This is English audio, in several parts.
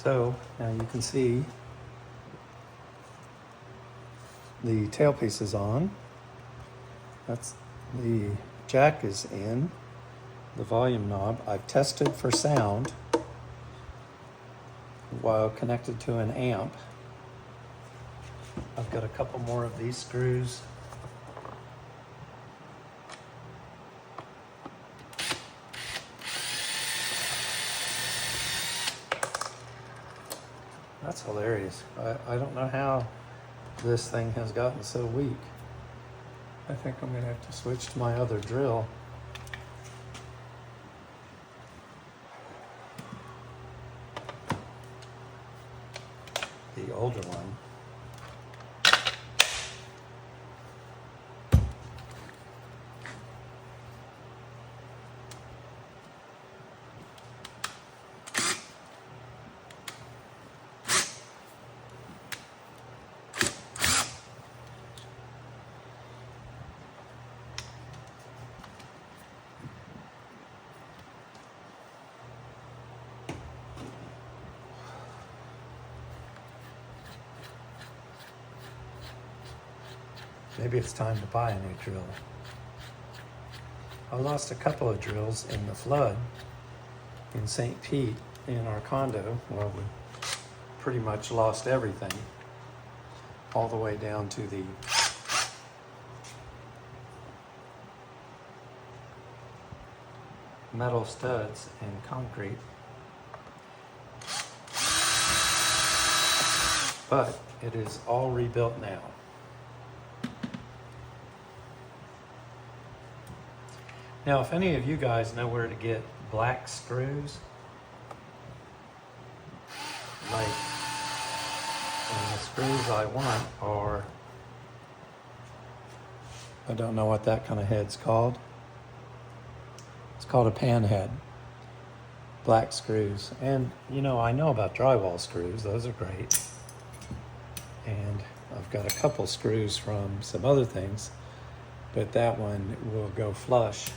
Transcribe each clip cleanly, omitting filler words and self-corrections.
So now you can see the tailpiece is on. That's the jack is in, the volume knob. I've tested for sound while connected to an amp. I've got a couple more of these screws. That's hilarious. I don't know how this thing has gotten so weak. I think I'm gonna have to switch to my other drill. The older one. Maybe it's time to buy a new drill. I lost a couple of drills in the flood in St. Pete in our condo. Well, we pretty much lost everything, all the way down to the metal studs and concrete. But it is all rebuilt now. Now, if any of you guys know where to get black screws, like the screws I want are, I don't know what that kind of head's called. It's called a pan head. Black screws. And you know, I know about drywall screws, those are great. And I've got a couple screws from some other things, but that one will go flush.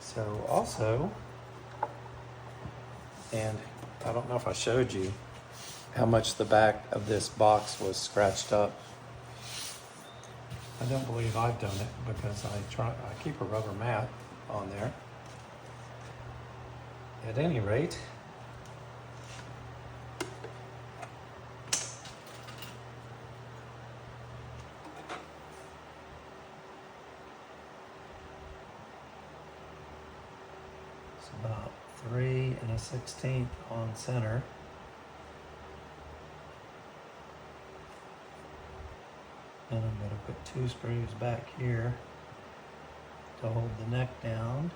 So also, and I don't know if I showed you how much the back of this box was scratched up. I don't believe I've done it because I keep a rubber mat on there. At any rate, it's about 3 1/16 on center. And I'm going to put 2 screws back here to hold the neck down.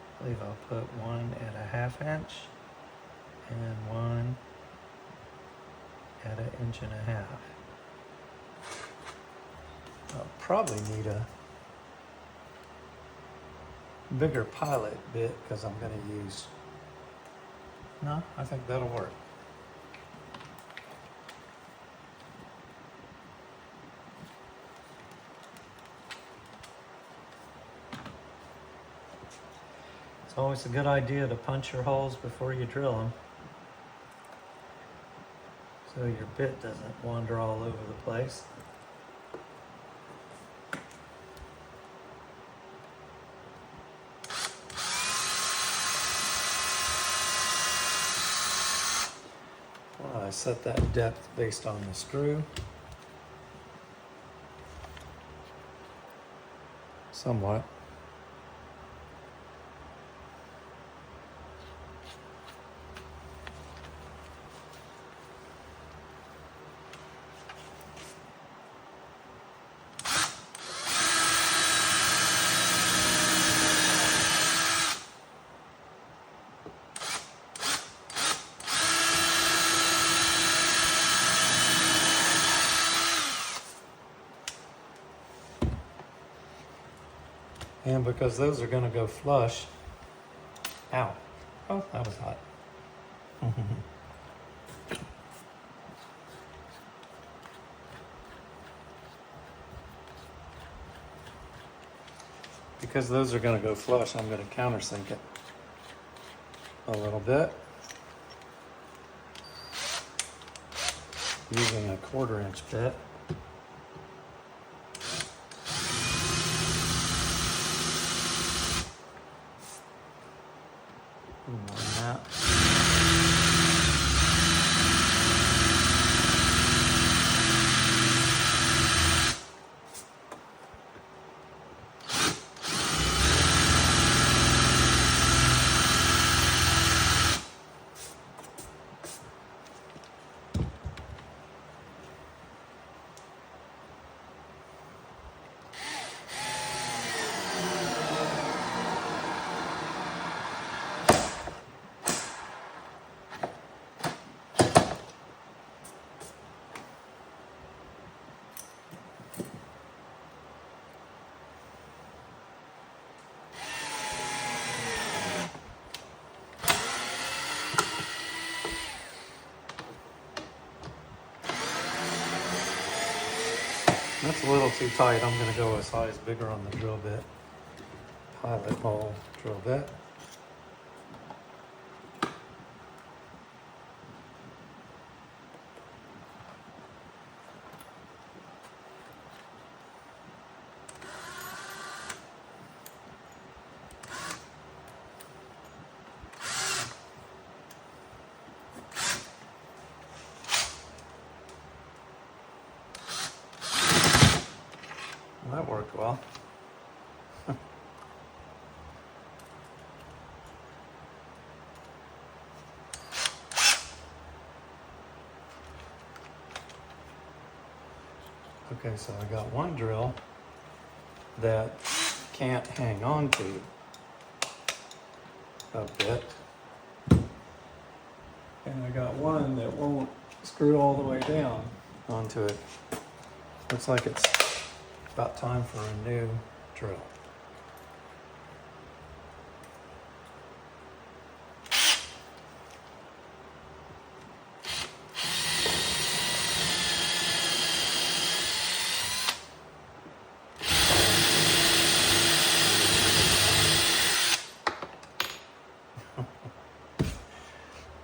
I believe I'll put 1 at a 1/2 inch and 1 at 1 1/2 inches. I'll probably need a bigger pilot bit because I'm going to use, no, I think that'll work. It's always a good idea to punch your holes before you drill them, so your bit doesn't wander all over the place. I set that depth based on the screw. Somewhat. And because those are going to go flush, ow, oh, that was hot. Because those are going to go flush, I'm going to countersink it a little bit using a 1/4 inch bit. More than that. That's a little too tight. I'm going to go a size bigger on the drill bit. Pilot hole drill bit. Well, that worked well. Okay, so I got one drill that can't hang on to a bit. And I got one that won't screw all the way down onto it. Looks like it's about time for a new drill.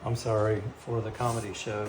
I'm sorry for the comedy show.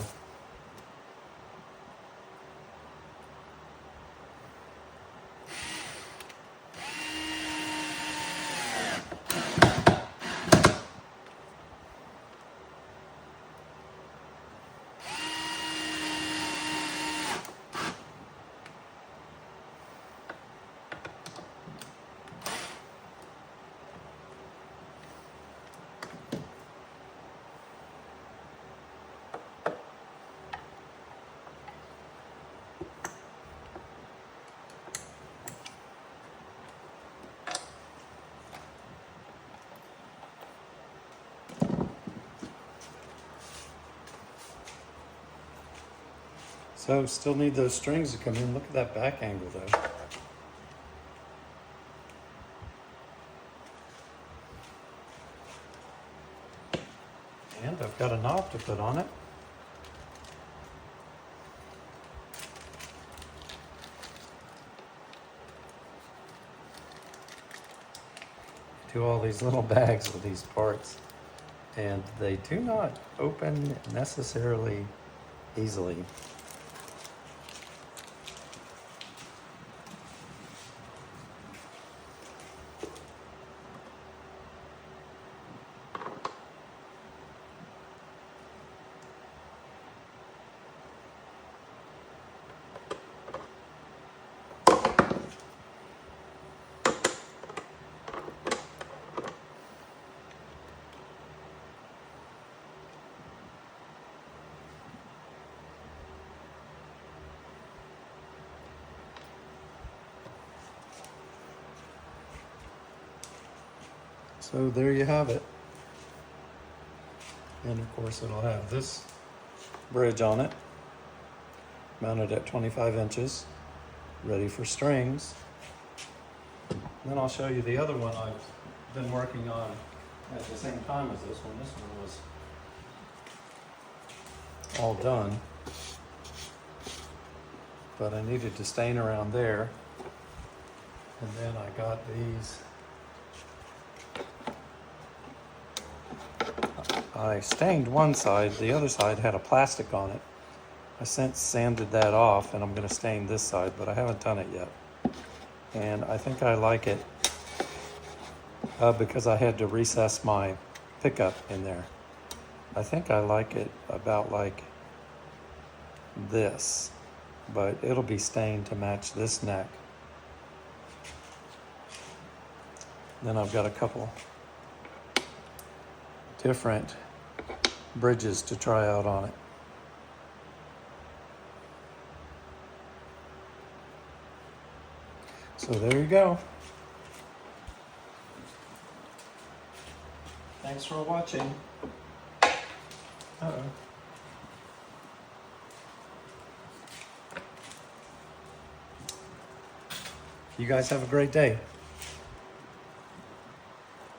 So still need those strings to come in. Look at that back angle though. And I've got a knob to put on it. Do all these little bags with these parts, and they do not open necessarily easily. So there you have it. And of course it'll have this bridge on it, mounted at 25 inches, ready for strings. Then I'll show you the other one I've been working on at the same time as this one. This one was all done, but I needed to stain around there. And then I got these. I stained one side, the other side had a plastic on it. I since sanded that off and I'm going to stain this side, but I haven't done it yet. And I think I like it because I had to recess my pickup in there. I think I like it about like this, but it'll be stained to match this neck. Then I've got a couple different bridges to try out on it. So there you go. Thanks for watching. Uh-oh. You guys have a great day.